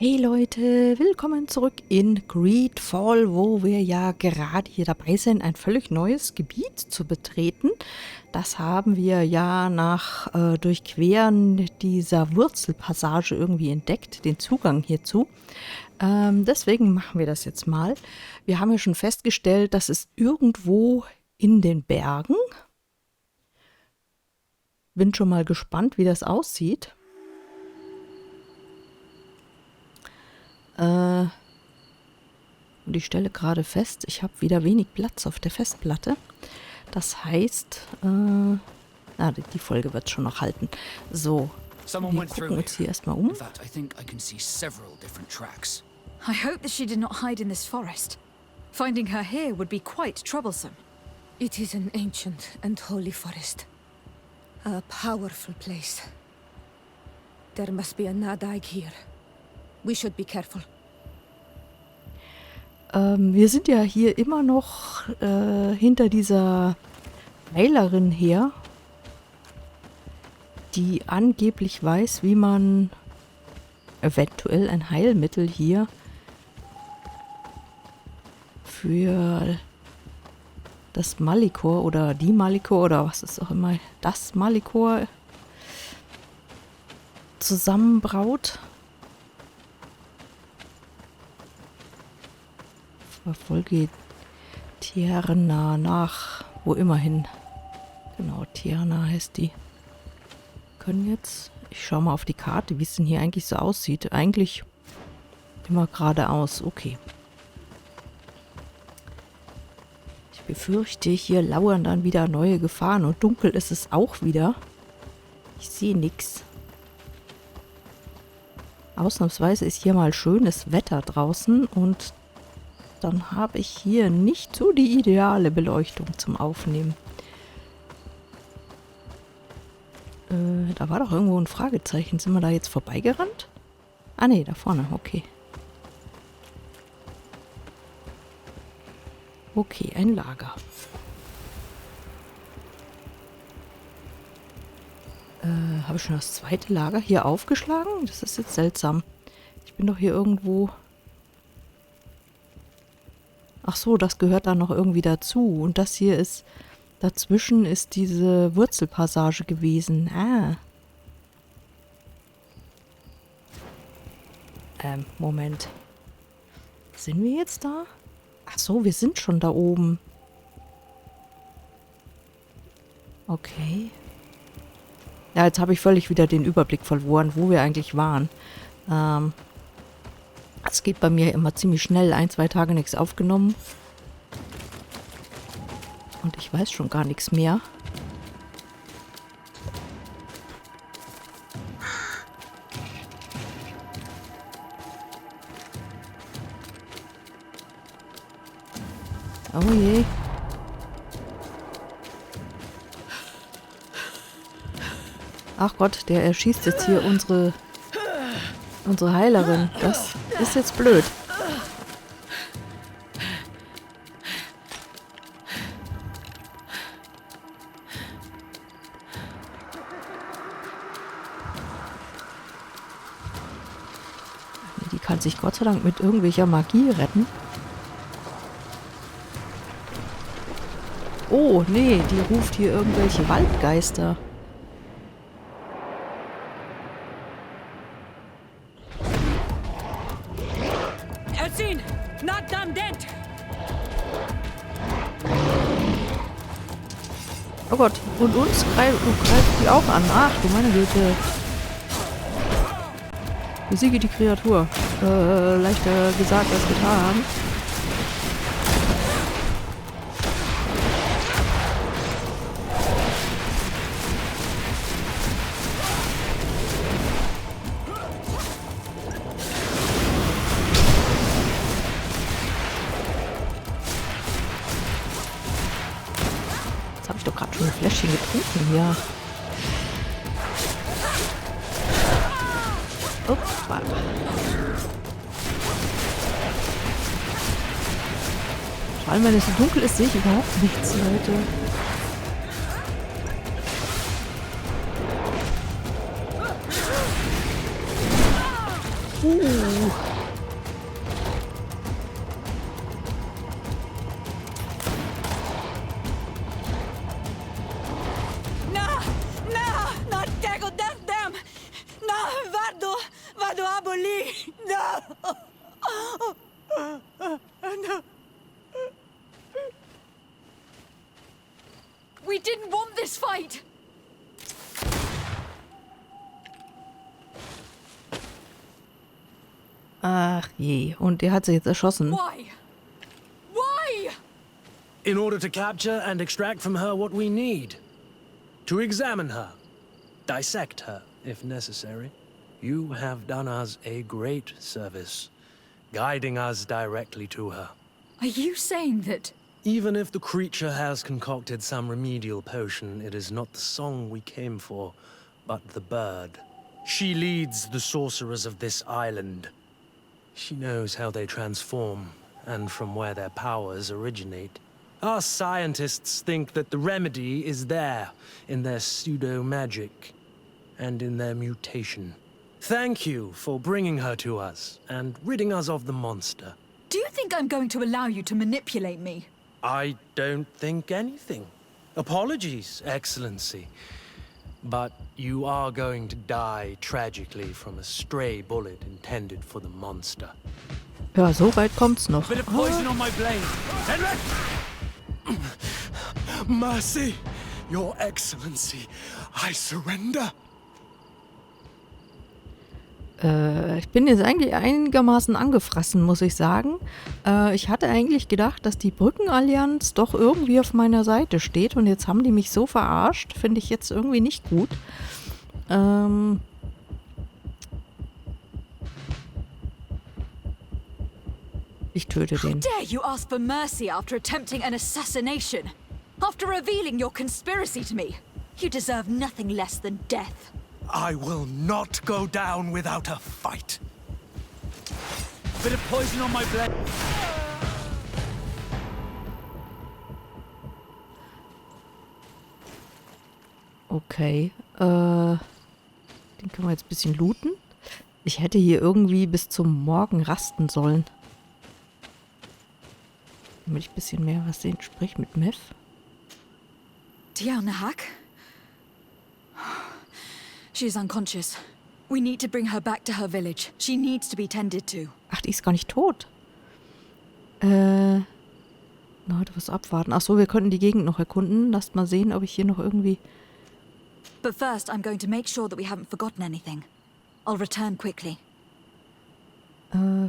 Hey Leute, willkommen zurück in GreedFall, wo wir ja gerade hier dabei sind, ein völlig neues Gebiet zu betreten. Das haben wir ja nach Durchqueren dieser Wurzelpassage irgendwie entdeckt, den Zugang hierzu. Deswegen machen wir das jetzt mal. Wir haben ja schon festgestellt, das ist irgendwo in den Bergen. Bin schon mal gespannt, wie das aussieht. Und ich stelle gerade fest, ich habe wieder wenig Platz auf der Festplatte. Das heißt, die Folge wird schon noch halten. So, wir gucken uns hier erstmal um. I hope that she did not hide in this forest. Finding her here would be quite troublesome. It is an ancient and holy forest. A powerful place. There must be a Nadaig here. We should be careful. Wir sind ja hier immer noch hinter dieser Heilerin her, die angeblich weiß, wie man eventuell ein Heilmittel hier für das Malichor oder die Malichor oder was ist auch immer, das Malichor zusammenbraut. Verfolge Tierna nach, wo immerhin. Genau, Tierna heißt die. Können jetzt, ich schaue mal auf die Karte, wie es denn hier eigentlich so aussieht. Eigentlich immer geradeaus, okay. Ich befürchte, hier lauern dann wieder neue Gefahren und dunkel ist es auch wieder. Ich sehe nichts. Ausnahmsweise ist hier mal schönes Wetter draußen und dann habe ich hier nicht so die ideale Beleuchtung zum Aufnehmen. Da war doch irgendwo ein Fragezeichen. Sind wir da jetzt vorbeigerannt? Ah ne, da vorne, okay. Okay, ein Lager. Habe ich schon das zweite Lager hier aufgeschlagen? Das ist jetzt seltsam. Ich bin doch hier irgendwo... Ach so, das gehört da noch irgendwie dazu. Und das hier ist, dazwischen ist diese Wurzelpassage gewesen. Ah. Moment. Sind wir jetzt da? Ach so, wir sind schon da oben. Okay. Ja, jetzt habe ich völlig wieder den Überblick verloren, wo wir eigentlich waren. Es geht bei mir immer ziemlich schnell. 1-2 Tage nichts aufgenommen. Und ich weiß schon gar nichts mehr. Oh je. Ach Gott, der erschießt jetzt hier unsere Heilerin. Das ist jetzt blöd. Die kann sich Gott sei Dank mit irgendwelcher Magie retten. Oh, nee, die ruft hier irgendwelche Waldgeister. Oh Gott, und uns greift die auch an. Ach, du meine Güte. Besiege die Kreatur. Leichter gesagt als getan. Schon ein Fläschchen getrunken hier. Ups, warte. Vor allem, wenn es so dunkel ist, sehe ich überhaupt nichts, Leute. Not tego dem! Na, vado aboli! No! No! We didn't want this fight! Ach je, und der hat sie jetzt erschossen. Why? Why? In order to capture and extract from her what we need. To examine her. Dissect her, if necessary. You have done us a great service, guiding us directly to her. Are you saying that... Even if the creature has concocted some remedial potion, it is not the song we came for, but the bird. She leads the sorcerers of this island. She knows how they transform, and from where their powers originate. Our scientists think that the remedy is there, in their pseudo-magic, and in their mutation. Thank you for bringing her to us, and ridding us of the monster. Do you think I'm going to allow you to manipulate me? I don't think anything. Apologies, Excellency. But you are going to die tragically from a stray bullet intended for the monster. Ja, so weit kommt's noch. Bit of poison on my blade. Mercy, Your Excellency, I surrender. Ich bin jetzt eigentlich einigermaßen angefressen, muss ich sagen. Ich hatte eigentlich gedacht, dass die Brückenallianz doch irgendwie auf meiner Seite steht und jetzt haben die mich so verarscht, finde ich jetzt irgendwie nicht gut. Ich töte den. How dare you ask for mercy after attempting an assassination? After revealing your conspiracy to me? You deserve nothing less than death. I will not go down without a fight. Bit of poison on my blade. Okay, den können wir jetzt ein bisschen looten. Ich hätte hier irgendwie bis zum Morgen rasten sollen. Damit ich ein bisschen mehr was sehen. Sprich mit Meth. Tianahak? She's unconscious. We need to bring her back to her village. She needs to be tended to. Ach, die ist gar nicht tot. Na, heute was abwarten. Ach so, wir könnten die Gegend noch erkunden. Lasst mal sehen, ob ich hier noch irgendwie... But first, I'm going to make sure that we haven't forgotten anything. I'll return quickly.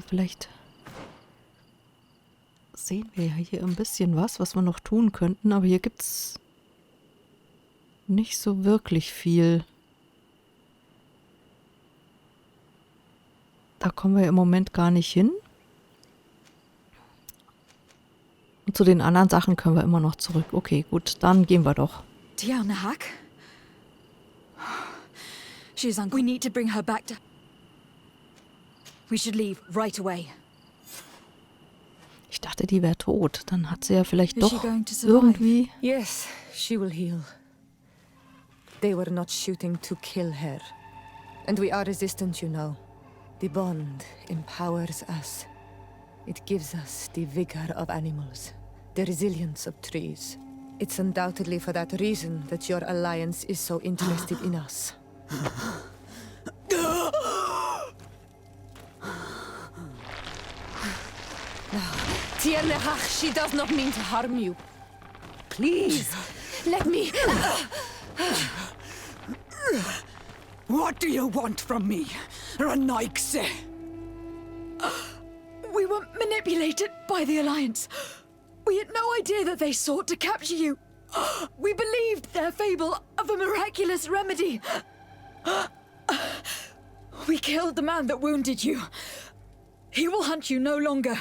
Vielleicht sehen wir ja hier ein bisschen was wir noch tun könnten. Aber hier gibt's nicht so wirklich viel. Da kommen wir im Moment gar nicht hin. Und zu den anderen Sachen können wir immer noch zurück. Okay, gut, dann gehen wir doch. Tianahak? She's we need to bring her back to... We should leave right away. Ich dachte, die wäre tot. Dann hat sie ja vielleicht Is she doch going to survive? irgendwie... Yes, she will heal. They were not shooting to kill her. And we are resistant, you know. The bond empowers us. It gives us the vigor of animals, the resilience of trees. It's undoubtedly for that reason that your alliance is so interested in us. Tianahak, she does not mean to harm you. Please, let me... What do you want from me, Ranaikse? We were manipulated by the Alliance. We had no idea that they sought to capture you. We believed their fable of a miraculous remedy. We killed the man that wounded you. He will hunt you no longer.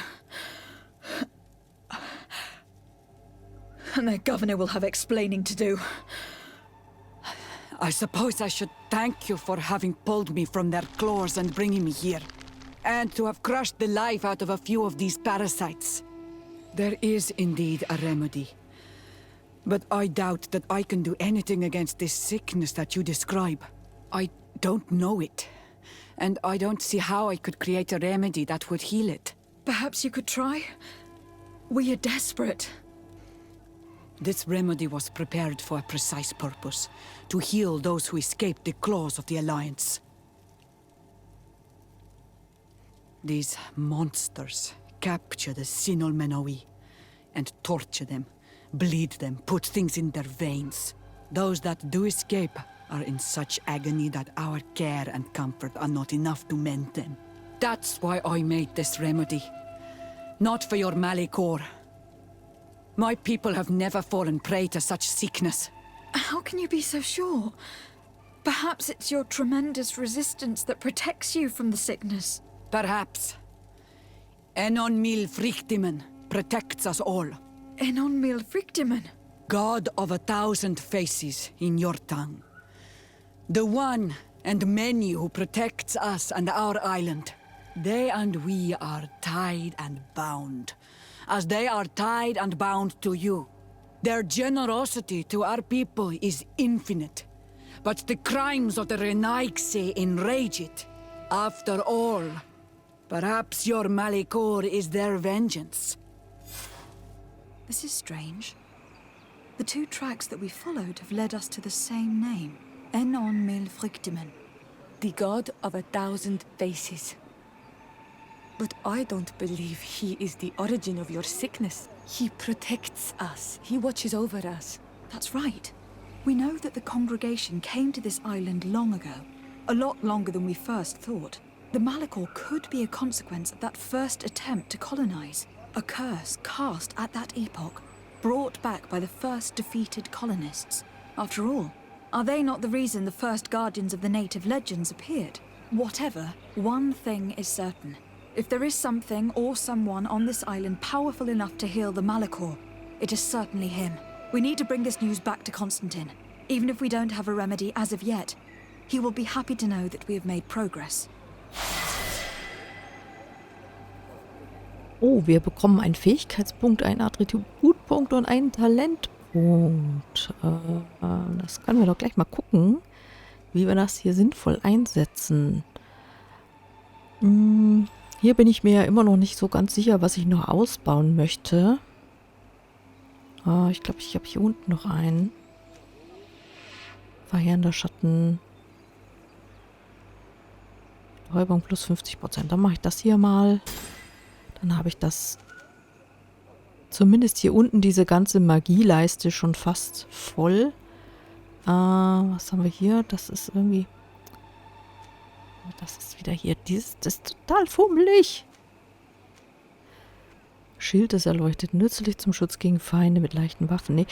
And their governor will have explaining to do. I suppose I should thank you for having pulled me from their claws and bringing me here. And to have crushed the life out of a few of these parasites. There is indeed a remedy. But I doubt that I can do anything against this sickness that you describe. I don't know it. and I don't see how I could create a remedy that would heal it. Perhaps you could try? We are desperate. This remedy was prepared for a precise purpose, to heal those who escaped the claws of the Alliance. These monsters capture the Sinol Menoi and torture them, bleed them, put things in their veins. Those that do escape are in such agony that our care and comfort are not enough to mend them. That's why I made this remedy. Not for your Malichor. My people have never fallen prey to such sickness. How can you be so sure? Perhaps it's your tremendous resistance that protects you from the sickness. Perhaps. Enon mil frictimen protects us all. Enon mil frictimen. God of 1,000 faces in your tongue. The one and many who protects us and our island. They and we are tied and bound, as they are tied and bound to you. Their generosity to our people is infinite, but the crimes of the Renaigse enrage it. After all, perhaps your Malichor is their vengeance. This is strange. The two tracks that we followed have led us to the same name. Enon mil frictimen. The god of 1,000 faces. But I don't believe he is the origin of your sickness. He protects us. He watches over us. That's right. We know that the congregation came to this island long ago. A lot longer than we first thought. The Malichor could be a consequence of that first attempt to colonize. A curse cast at that epoch, brought back by the first defeated colonists. After all, are they not the reason the first guardians of the native legends appeared? Whatever, one thing is certain. If there is something or someone on this island powerful enough to heal the Malichor, it is certainly him. We need to bring this news back to Constantine. Even if we don't have a remedy as of yet, he will be happy to know that we have made progress. Oh, wir bekommen einen Fähigkeitspunkt, einen Attributpunkt und einen Talentpunkt. Das können wir doch gleich mal gucken, wie wir das hier sinnvoll einsetzen. Hier bin ich mir ja immer noch nicht so ganz sicher, was ich noch ausbauen möchte. Ich glaube, ich habe hier unten noch einen. Verheerender Schatten. Betäubung plus 50%. Dann mache ich das hier mal. Dann habe ich das zumindest hier unten diese ganze Magieleiste schon fast voll. Was haben wir hier? Das ist irgendwie... Das ist wieder hier. Das ist total fummelig. Schild ist erleuchtet. Nützlich zum Schutz gegen Feinde mit leichten Waffen. Nee,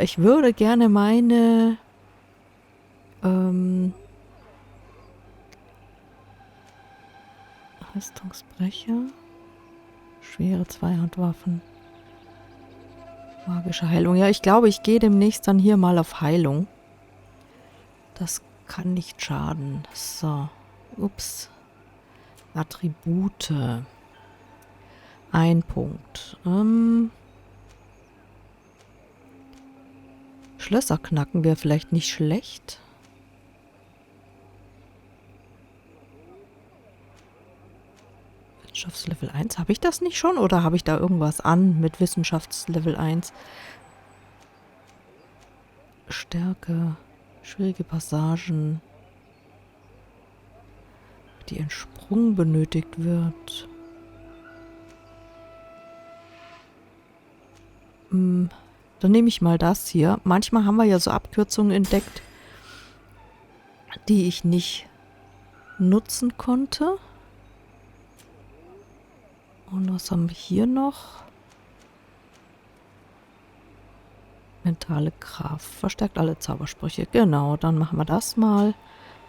ich würde gerne meine... Rüstungsbrecher. Schwere Zweihandwaffen. Magische Heilung. Ja, ich glaube, ich gehe demnächst dann hier mal auf Heilung. Das kann nicht schaden. So. Ups. Attribute. Ein Punkt. Schlösser knacken wäre vielleicht nicht schlecht. Wissenschaftslevel 1. Habe ich das nicht schon? Oder habe ich da irgendwas an mit Wissenschaftslevel 1? Stärke. Schwierige Passagen. Die ein Sprung benötigt wird. Dann nehme ich mal das hier. Manchmal haben wir ja so Abkürzungen entdeckt, die ich nicht nutzen konnte. Und was haben wir hier noch? Mentale Kraft. Verstärkt alle Zaubersprüche. Genau, dann machen wir das mal.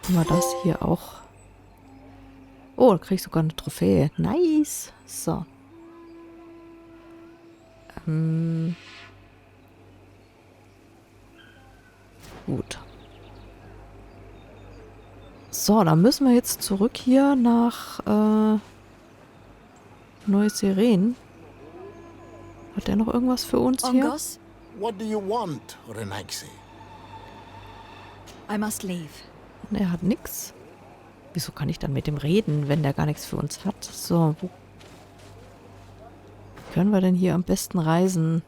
Haben wir das hier auch. Oh, da kriege ich sogar eine Trophäe. Nice. So. Gut. So, dann müssen wir jetzt zurück hier nach Neu-Seren. Hat der noch irgendwas für uns hier? Ongos, What do you want, Renaigse? I must leave. Er hat nix. Wieso kann ich dann mit dem reden, wenn der gar nichts für uns hat? So, wo können wir denn hier am besten reisen?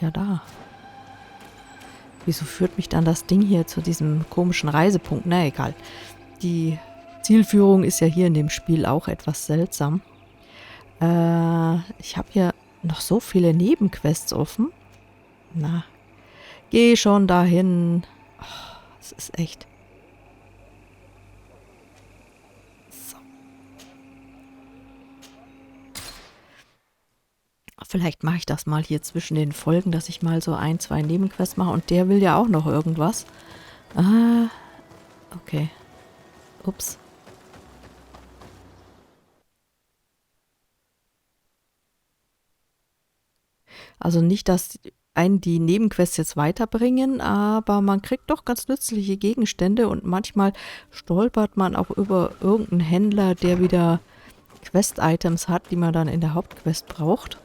Ja, da. Wieso führt mich dann das Ding hier zu diesem komischen Reisepunkt? Na, egal. Die Zielführung ist ja hier in dem Spiel auch etwas seltsam. Ich habe hier noch so viele Nebenquests offen. Na, geh schon dahin. Oh, das ist echt. So. Vielleicht mache ich das mal hier zwischen den Folgen, dass ich mal so 1, 2 Nebenquests mache. Und der will ja auch noch irgendwas. Ah, okay. Ups. Also nicht, dass einen die Nebenquests jetzt weiterbringen, aber man kriegt doch ganz nützliche Gegenstände und manchmal stolpert man auch über irgendeinen Händler, der wieder Quest-Items hat, die man dann in der Hauptquest braucht.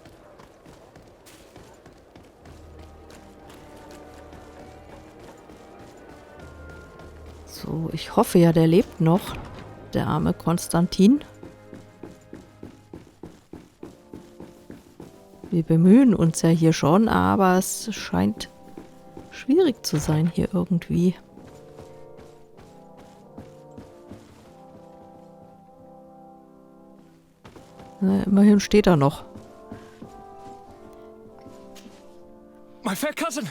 So, ich hoffe ja, der lebt noch, der arme Konstantin. Wir bemühen uns ja hier schon, aber es scheint schwierig zu sein hier irgendwie. Na, immerhin steht er noch. My fair cousin!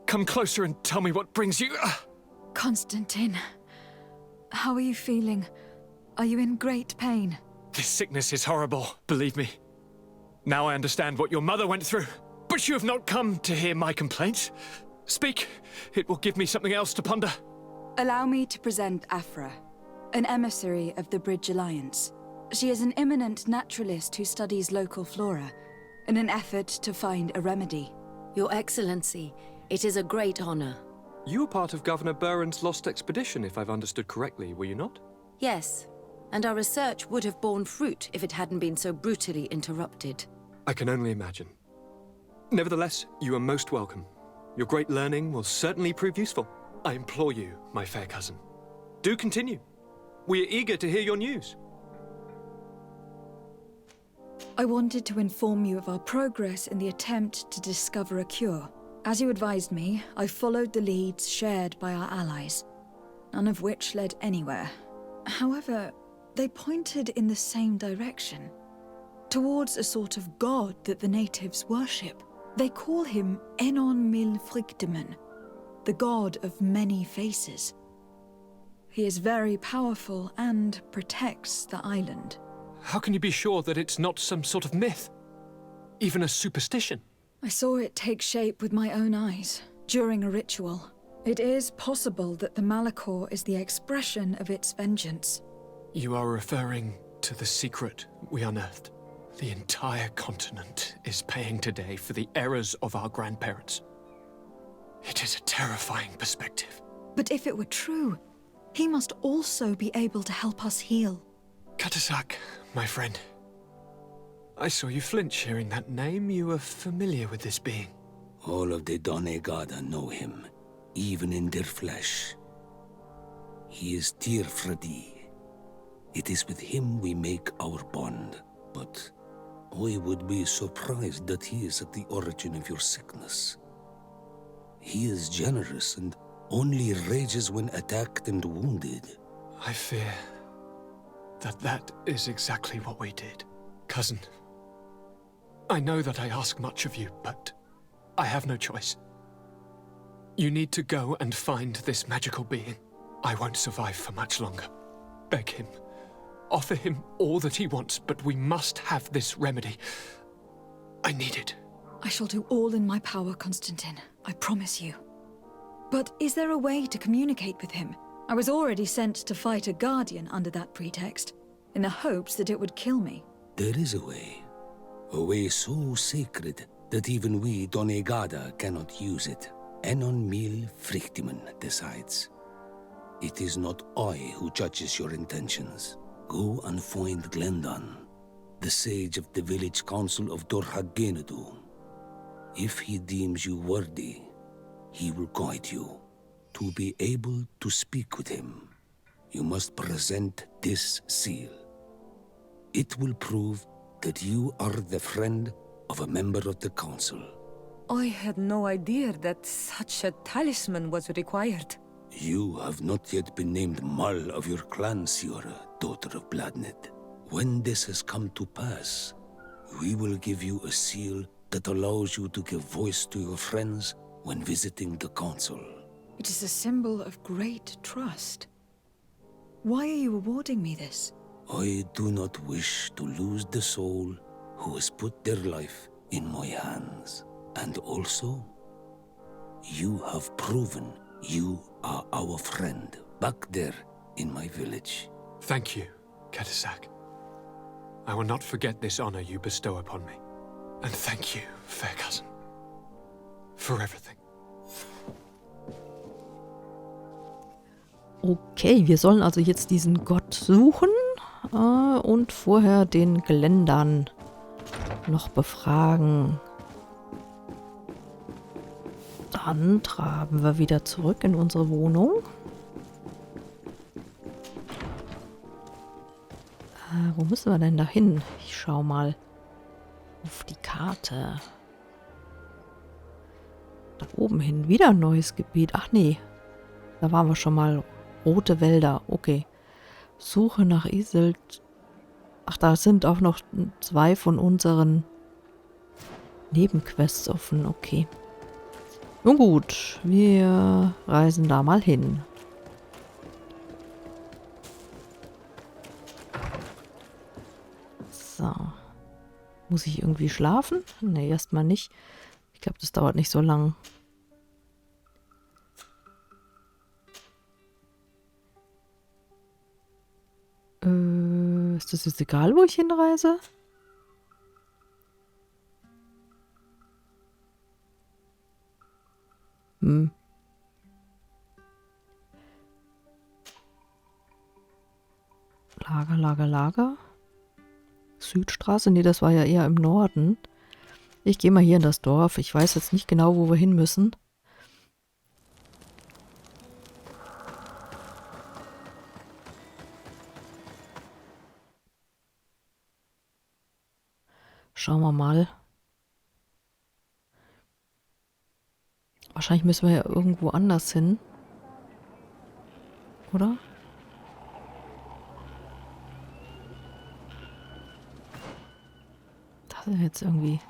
Come closer and tell me what brings you... Constantine, how are you feeling? Are you in great pain? This sickness is horrible, believe me. Now I understand what your mother went through. But you have not come to hear my complaints. Speak. It will give me something else to ponder. Allow me to present Afra, an emissary of the Bridge Alliance. She is an eminent naturalist who studies local flora, in an effort to find a remedy. Your Excellency, it is a great honor. You were part of Governor Buren's lost expedition, if I've understood correctly, were you not? Yes, and our research would have borne fruit if it hadn't been so brutally interrupted. I can only imagine. Nevertheless, you are most welcome. Your great learning will certainly prove useful. I implore you, my fair cousin. Do continue. We are eager to hear your news. I wanted to inform you of our progress in the attempt to discover a cure. As you advised me, I followed the leads shared by our allies, none of which led anywhere. However, they pointed in the same direction, towards a sort of god that the natives worship. They call him Friktimen, the god of many faces. He is very powerful and protects the island. How can you be sure that it's not some sort of myth? Even a superstition? I saw it take shape with my own eyes, during a ritual. It is possible that the Malichor is the expression of its vengeance. You are referring to the secret we unearthed. The entire continent is paying today for the errors of our grandparents. It is a terrifying perspective. But if it were true, he must also be able to help us heal. Katasak, my friend. I saw you flinch hearing that name. You are familiar with this being. All of the Donegada know him, even in their flesh. He is Teer Fradee. It is with him we make our bond. But I would be surprised that he is at the origin of your sickness. He is generous and only rages when attacked and wounded. I fear that is exactly what we did. Cousin, I know that I ask much of you, but I have no choice. You need to go and find this magical being. I won't survive for much longer. Beg him. Offer him all that he wants, but we must have this remedy. I need it. I shall do all in my power, Constantine. I promise you. But is there a way to communicate with him? I was already sent to fight a guardian under that pretext, in the hopes that it would kill me. There is a way so sacred that even we Donegada cannot use it. Friktimen decides. It is not I who judges your intentions. Go and find Glendan, the sage of the village council of Dorhagenedu. If he deems you worthy, he will guide you. To be able to speak with him, you must present this seal. It will prove that you are the friend of a member of the council. I had no idea that such a talisman was required. You have not yet been named Mal of your clan, Siora, daughter of Bladned. When this has come to pass, we will give you a seal that allows you to give voice to your friends when visiting the council. It is a symbol of great trust. Why are you awarding me this? I do not wish to lose the soul who has put their life in my hands. And also, you have proven you are our friend back there in my village. Thank you, Katasak. I will not forget this honor you bestow upon me. And thank you, fair cousin, for everything. Okay, wir sollen also jetzt diesen Gott suchen und vorher den Geländern noch befragen. Dann traben wir wieder zurück in unsere Wohnung. Wo müssen wir denn da hin? Ich schau mal auf die Karte. Da oben hin. Wieder ein neues Gebiet. Ach nee. Da waren wir schon mal. Rote Wälder. Okay. Suche nach Insel. Ach, da sind auch noch 2 von unseren Nebenquests offen. Okay. Nun gut. Wir reisen da mal hin. So. Muss ich irgendwie schlafen? Ne, erstmal nicht. Ich glaube, das dauert nicht so lang. Ist das jetzt egal, wo ich hinreise? Lager. Südstraße? Nee, das war ja eher im Norden. Ich gehe mal hier in das Dorf. Ich weiß jetzt nicht genau, wo wir hin müssen. Schauen wir mal. Wahrscheinlich müssen wir ja irgendwo anders hin. Oder? Das ist jetzt irgendwie...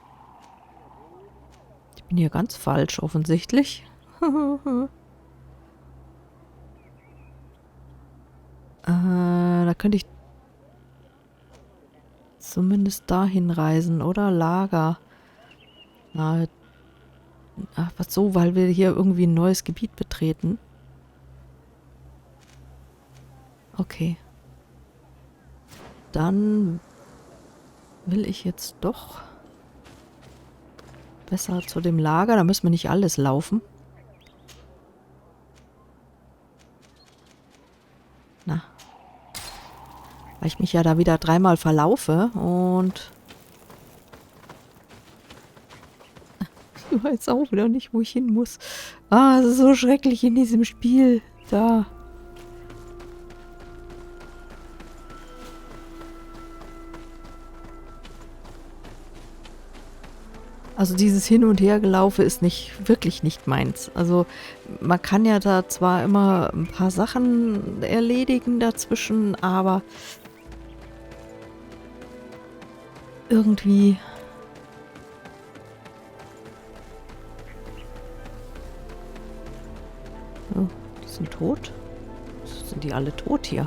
Ich bin hier ganz falsch, offensichtlich. Da könnte ich zumindest dahin reisen, oder? Lager. Na, ach, was so, weil wir hier irgendwie ein neues Gebiet betreten. Okay. Dann will ich jetzt doch besser zu dem Lager. Da müssen wir nicht alles laufen. Na. Weil ich mich ja da wieder 3-mal verlaufe und ich weiß auch wieder nicht, wo ich hin muss. Ah, es ist so schrecklich in diesem Spiel. Da. Also dieses Hin- und Hergelaufe ist wirklich nicht meins. Also man kann ja da zwar immer ein paar Sachen erledigen dazwischen, aber irgendwie... Oh, die sind tot? Sind die alle tot hier?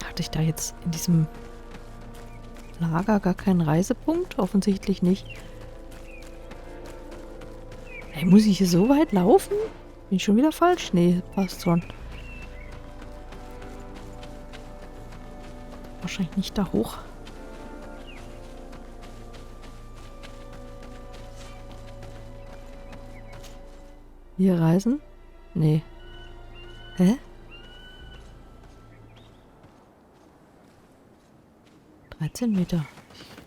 Hatte ich da jetzt in diesem Lager gar keinen Reisepunkt? Offensichtlich nicht. Hey, muss ich hier so weit laufen? Bin ich schon wieder falsch? Nee, passt schon. Wahrscheinlich nicht da hoch. Hier reisen? Nee. Hä? 13 Meter.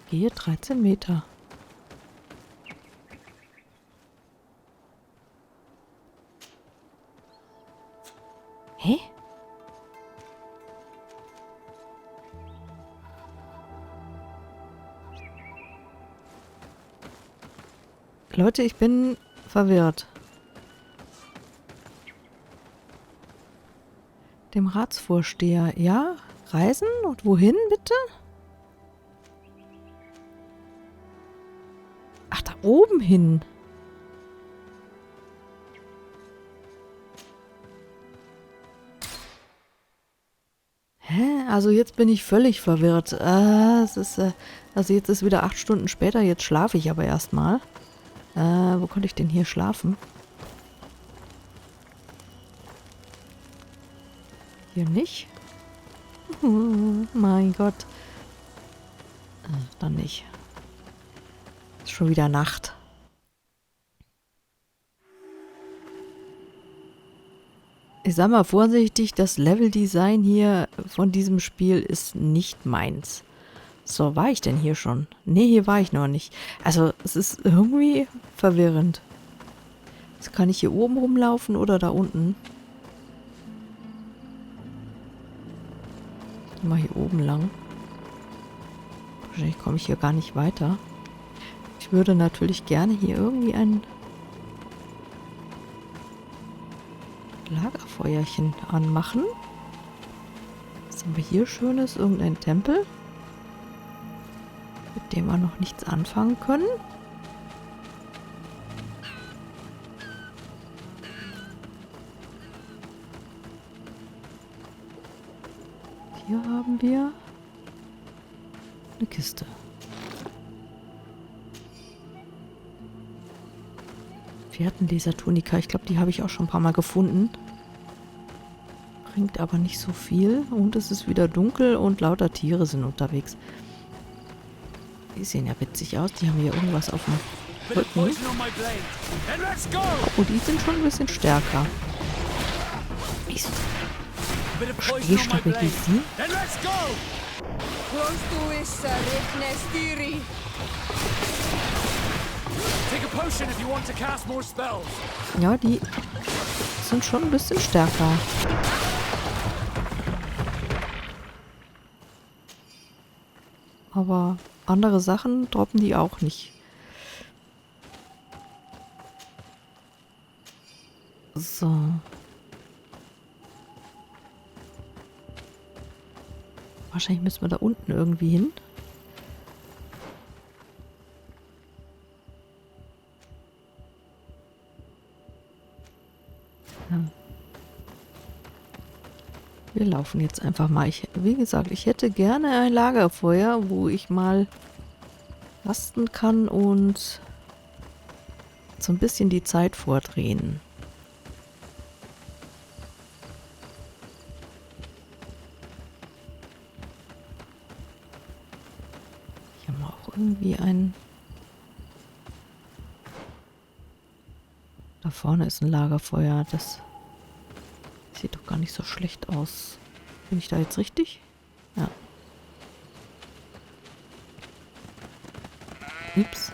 Ich gehe 13 Meter. Hä? Leute, ich bin verwirrt. Dem Ratsvorsteher, ja? Reisen? Und wohin, bitte? Ach, da oben hin. Hä? Also jetzt bin ich völlig verwirrt. Es ist, also jetzt ist wieder 8 Stunden später, jetzt schlafe ich aber erstmal. Wo konnte ich denn hier schlafen? Hier nicht? Mein Gott. Dann nicht. Ist schon wieder Nacht. Ich sag mal vorsichtig, das Leveldesign hier von diesem Spiel ist nicht meins. So, war ich denn hier schon? Nee, hier war ich noch nicht. Also, es ist irgendwie verwirrend. Jetzt kann ich hier oben rumlaufen oder da unten? Ich mal hier oben lang. Wahrscheinlich komme ich hier gar nicht weiter. Ich würde natürlich gerne hier irgendwie ein Lagerfeuerchen anmachen. Was haben wir hier Schönes? Irgendein Tempel? Mit dem wir noch nichts anfangen können. Hier haben wir eine Kiste. Fährtenleser-Tunika. Ich glaube, die habe ich auch schon ein paar Mal gefunden. Bringt aber nicht so viel. Und es ist wieder dunkel und lauter Tiere sind unterwegs. Die sehen ja witzig aus. Die haben hier irgendwas auf dem Rücken. Oh, die sind schon ein bisschen stärker. Stabilisieren. Ja, die sind schon ein bisschen stärker. Aber andere Sachen droppen die auch nicht. So. Wahrscheinlich müssen wir da unten irgendwie hin. Ja. Wir laufen jetzt einfach mal. Wie gesagt, ich hätte gerne ein Lagerfeuer, wo ich mal rasten kann und so ein bisschen die Zeit vordrehen. Hier haben wir auch irgendwie ein... Da vorne ist ein Lagerfeuer. Das sieht doch gar nicht so schlecht aus. Bin ich da jetzt richtig? Ja. Ups.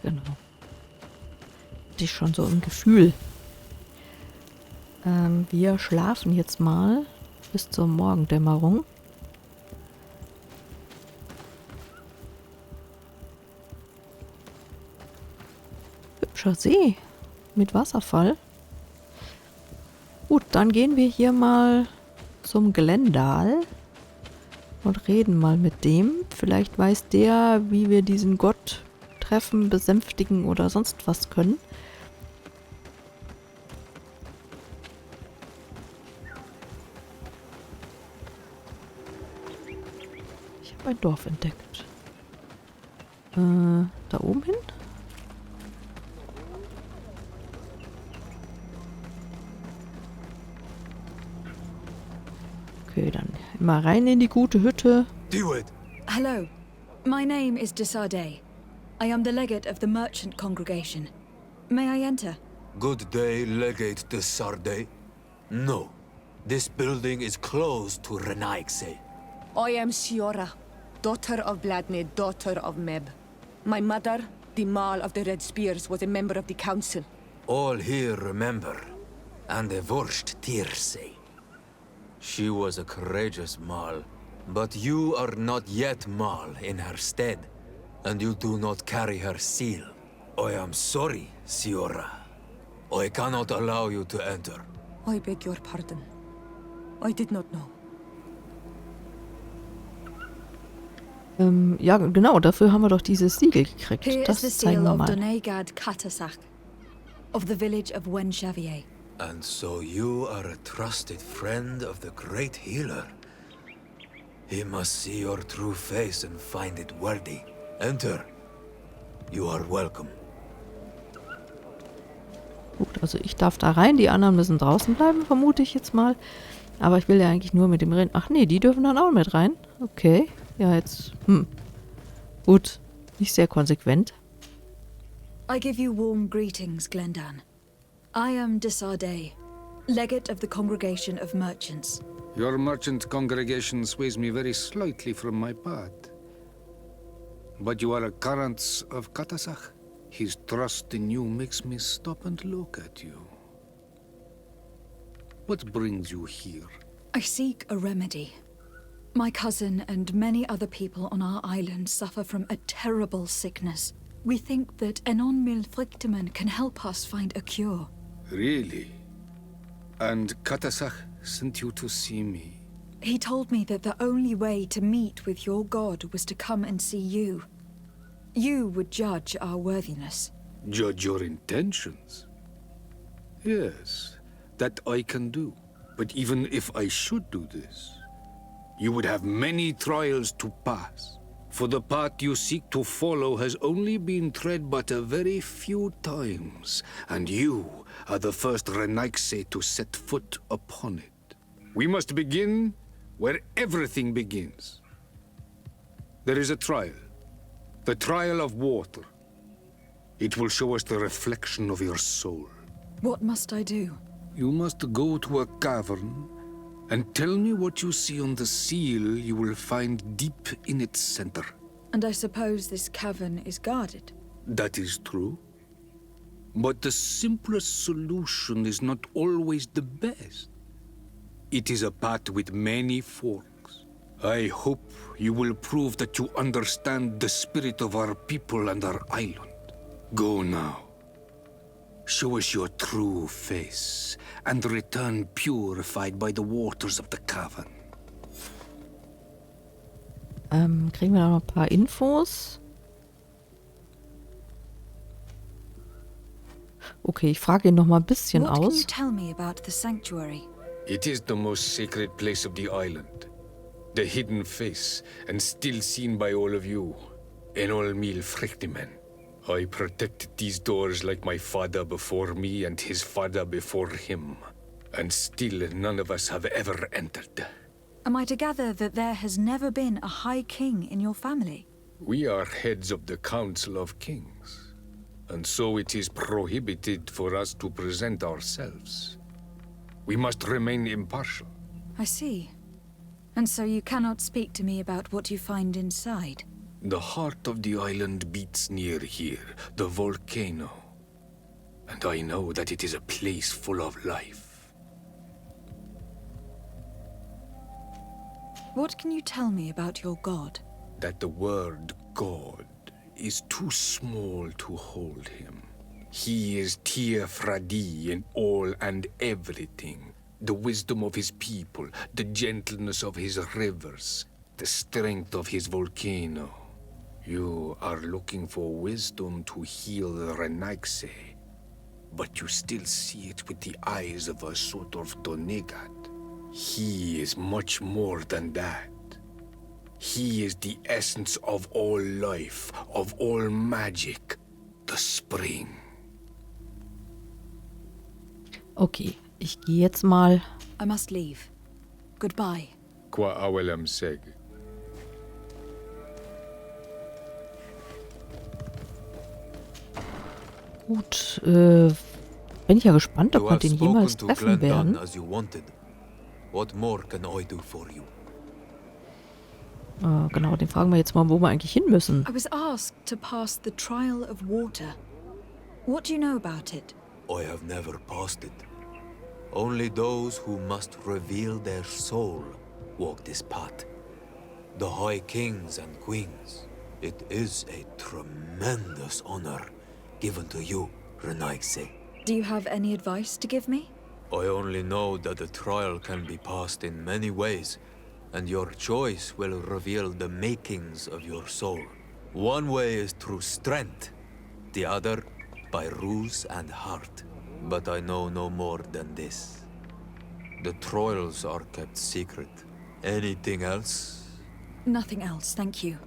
Genau. Hatte ich schon so ein Gefühl. Wir schlafen jetzt mal bis zur Morgendämmerung. Hübscher See mit Wasserfall. Gut, dann gehen wir hier mal zum Glendal und reden mal mit dem. Vielleicht weiß der, wie wir diesen Gott treffen, besänftigen oder sonst was können. Ich habe ein Dorf entdeckt. Da oben hin? Okay, dann immer rein in die gute Hütte. Hello, my name is Deshalb. I am the legate of the merchant congregation. May I enter? Good day, Legate de Sarde. No, this building is closed to Renaigse. I am Siora, daughter of Bladne, daughter of Meb. My mother, the Mal of the Red Spears, was a member of the council. All here remember, and the Vorst Tirse. She was a courageous Mal, but you are not yet Mal in her stead, and you do not carry her seal. I am sorry, Siora. I cannot allow you to enter. I beg your pardon. I did not know. Ja, genau, dafür haben wir doch dieses Siegel gekriegt. Here Das is the zeigen seal wir of mal. Donegad Katasach, of the village of Wenchavier. And so you are a trusted friend of the great healer. He must see your true face and find it worthy. Enter. You are welcome. Gut, also ich darf da rein, die anderen müssen draußen bleiben, vermute ich jetzt mal. Aber ich will ja eigentlich nur mit dem reden. Ach nee, die dürfen dann auch mit rein. Okay. Ja, jetzt. Gut. Nicht sehr konsequent. I give you warm greetings, Glendan. I am Desarde, legate of the Congregation of Merchants. Your merchant congregation sways me very slightly from my path. But you are a current of Katasach. His trust in you makes me stop and look at you. What brings you here? I seek a remedy. My cousin and many other people on our island suffer from a terrible sickness. We think that Enon Milfrichteman can help us find a cure. Really? And Katasach sent you to see me? He told me that the only way to meet with your god was to come and see you. You would judge our worthiness. Judge your intentions? Yes, that I can do. But even if I should do this, you would have many trials to pass. For the path you seek to follow has only been tread but a very few times, and you are the first Renaigse to set foot upon it. We must begin where everything begins. There is a trial. The trial of water. It will show us the reflection of your soul. What must I do? You must go to a cavern and tell me what you see on the seal you will find deep in its center. And I suppose this cavern is guarded. That is true. But the simplest solution is not always the best. It is a path with many forks. I hope you will prove that you understand the spirit of our people and our island. Go now. Show us your true face, and return purified by the waters of the cavern. Kriegen wir da noch ein paar Infos? Okay, ich frage ihn noch mal ein bisschen What can you aus. tell me about the sanctuary? It is the most sacred place of the island. The hidden face, and still seen by all of you. Enol Mil Frichtemen. I protected these doors like my father before me and his father before him. And still none of us have ever entered. Am I to gather that there has never been a High King in your family? We are heads of the Council of Kings. And so it is prohibited for us to present ourselves. We must remain impartial. I see. And so you cannot speak to me about what you find inside? The heart of the island beats near here, the volcano. And I know that it is a place full of life. What can you tell me about your god? That the word God is too small to hold him. He is Teer Fradee in all and everything. The wisdom of his people, the gentleness of his rivers, the strength of his volcano. You are looking for wisdom to heal the Renaigse, but you still see it with the eyes of a sort of Donegad. He is much more than that. He is the essence of all life, of all magic, the spring. Okay, ich gehe jetzt mal. I must leave. Goodbye. Qua awelem seg. Gut, Bin ich ja gespannt, ob You wir have den jemals spoken to treffen werden. Glendon as you wanted. What more can I do for you? Genau, den fragen wir jetzt mal, wo wir eigentlich hin müssen. I was asked to pass the trial of water. What do you know about it? I have never passed it. Only those who must reveal their soul walk this path. The High Kings and Queens. It is a tremendous honor given to you, Renaigse. Do you have any advice to give me? I only know that the trial can be passed in many ways, and your choice will reveal the makings of your soul. One way is through strength, the other by ruse and heart. But I know no more than this. The trials are kept secret. Anything else? Nothing else, thank you.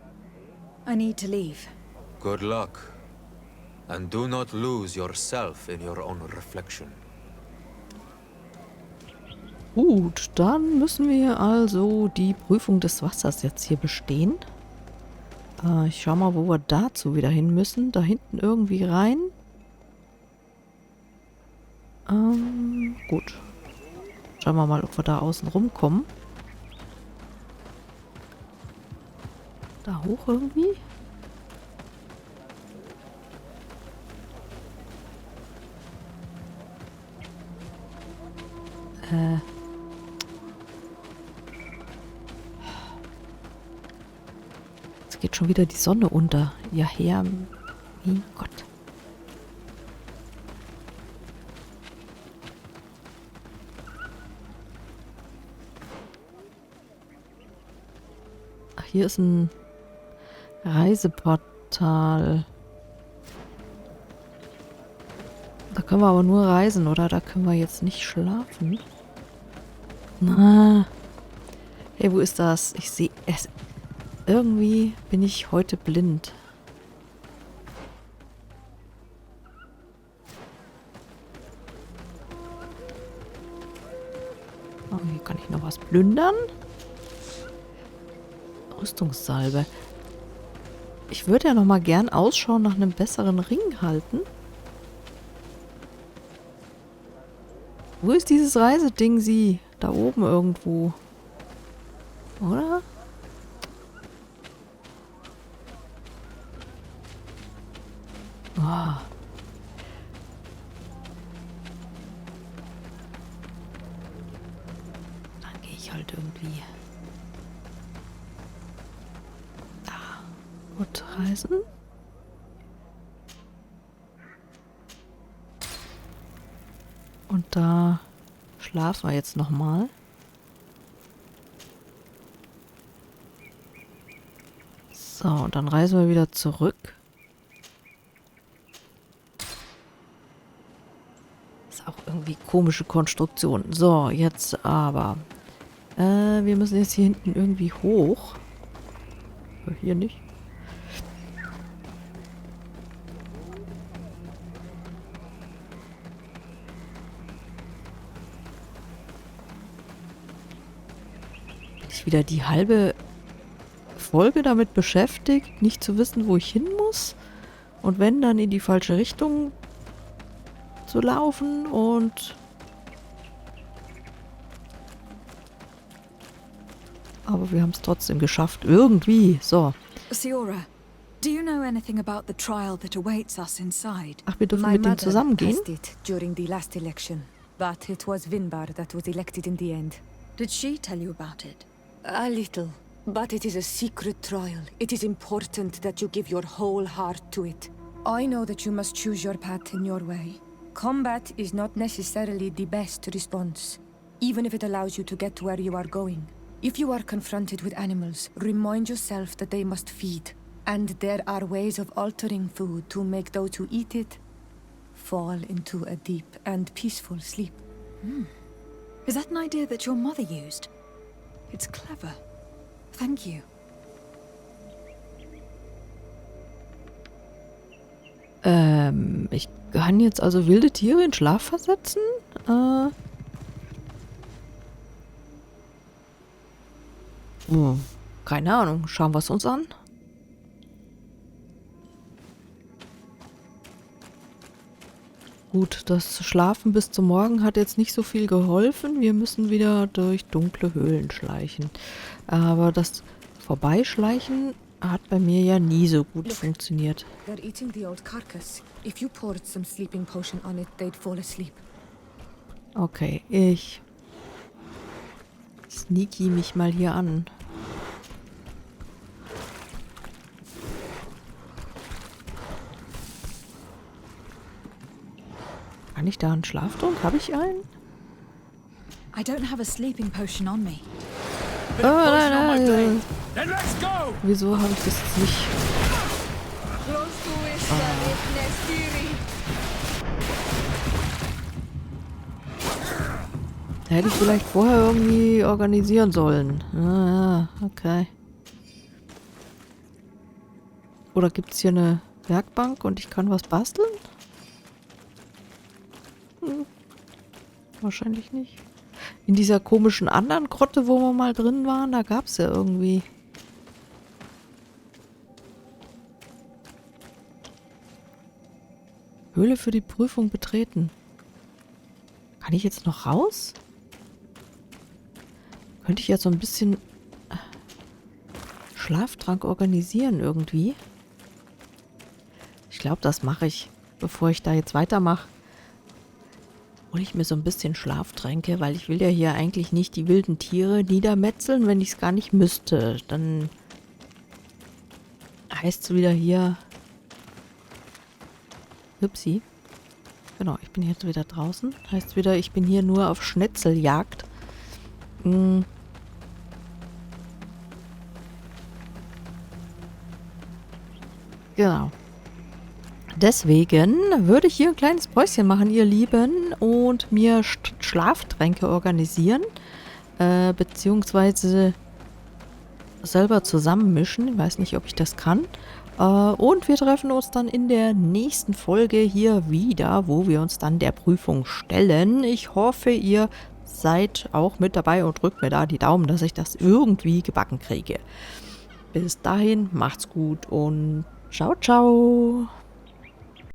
I need to leave. Good luck. And do not lose yourself in your own reflection. Gut, dann müssen wir also die Prüfung des Wassers jetzt hier bestehen. Ich schau mal, wo wir dazu wieder hin müssen. Da hinten irgendwie rein. Gut. Schauen wir mal, ob wir da außen rumkommen. Da hoch irgendwie? Jetzt geht schon wieder die Sonne unter. Ja, Herr, mein Gott. Ach, hier ist ein Reiseportal. Da können wir aber nur reisen, oder? Da können wir jetzt nicht schlafen. Na. Hey, wo ist das? Ich sehe es. Irgendwie bin ich heute blind. Oh, hier kann ich noch was plündern. Rüstungssalbe. Ich würde ja noch mal gern Ausschau nach einem besseren Ring halten. Wo ist dieses Reiseding, sie? Da oben irgendwo. Oder? Oh. Dann gehe ich halt irgendwie. Da. Gut, reisen. Und da schlafen wir jetzt nochmal. So, und dann reisen wir wieder zurück. Ist auch irgendwie komische Konstruktion. So, jetzt aber. Wir müssen jetzt hier hinten irgendwie hoch. Hier nicht. Wieder die halbe Folge damit beschäftigt, nicht zu wissen, wo ich hin muss. Und wenn, dann in die falsche Richtung zu laufen und... Aber wir haben es trotzdem geschafft. Irgendwie. So. Siora, do you know anything about the trial that awaits us inside? Ach, wir dürfen mit dem zusammengehen? passed it during the last election, but it was Vinbar that was elected in the end. Did she tell you about it? A little, but it is a secret trial. It is important that you give your whole heart to it. I know that you must choose your path in your way. Combat is not necessarily the best response, even if it allows you to get to where you are going. If you are confronted with animals, remind yourself that they must feed, and there are ways of altering food to make those who eat it fall into a deep and peaceful sleep. Is that an idea that your mother used? It's clever. Thank you. Ich kann jetzt also wilde Tiere in Schlaf versetzen? Keine Ahnung. Schauen wir es uns an. Gut, das Schlafen bis zum Morgen hat jetzt nicht so viel geholfen. Wir müssen wieder durch dunkle Höhlen schleichen. Aber das Vorbeischleichen hat bei mir ja nie so gut funktioniert. They're eating the old carcass. If you poured some sleeping potion on it, they'd fall asleep. Okay, ich sneaky mich mal hier an. Kann ich da einen Schlaftrunk? Habe ich einen? I don't have a sleeping potion on me. Oh, nein. Wieso habe ich das jetzt nicht? Hätte ich vielleicht vorher irgendwie organisieren sollen. Ah, ja, okay. Oder gibt es hier eine Werkbank und ich kann was basteln? Wahrscheinlich nicht. In dieser komischen anderen Grotte, wo wir mal drin waren, da gab es ja irgendwie. Höhle für die Prüfung betreten. Kann ich jetzt noch raus? Könnte ich ja so ein bisschen Schlaftrank organisieren irgendwie. Ich glaube, das mache ich, bevor ich da jetzt weitermache. Hole ich mir so ein bisschen Schlaftränke, weil ich will ja hier eigentlich nicht die wilden Tiere niedermetzeln, wenn ich es gar nicht müsste. Dann heißt es wieder hier... Upsi. Genau, ich bin jetzt wieder draußen. Heißt wieder, ich bin hier nur auf Schnetzeljagd. Genau. Deswegen würde ich hier ein kleines Päuschen machen, ihr Lieben, und mir Schlaftränke organisieren, beziehungsweise selber zusammenmischen. Ich weiß nicht, ob ich das kann. Und wir treffen uns dann in der nächsten Folge hier wieder, wo wir uns dann der Prüfung stellen. Ich hoffe, ihr seid auch mit dabei und drückt mir da die Daumen, dass ich das irgendwie gebacken kriege. Bis dahin, macht's gut und ciao, ciao.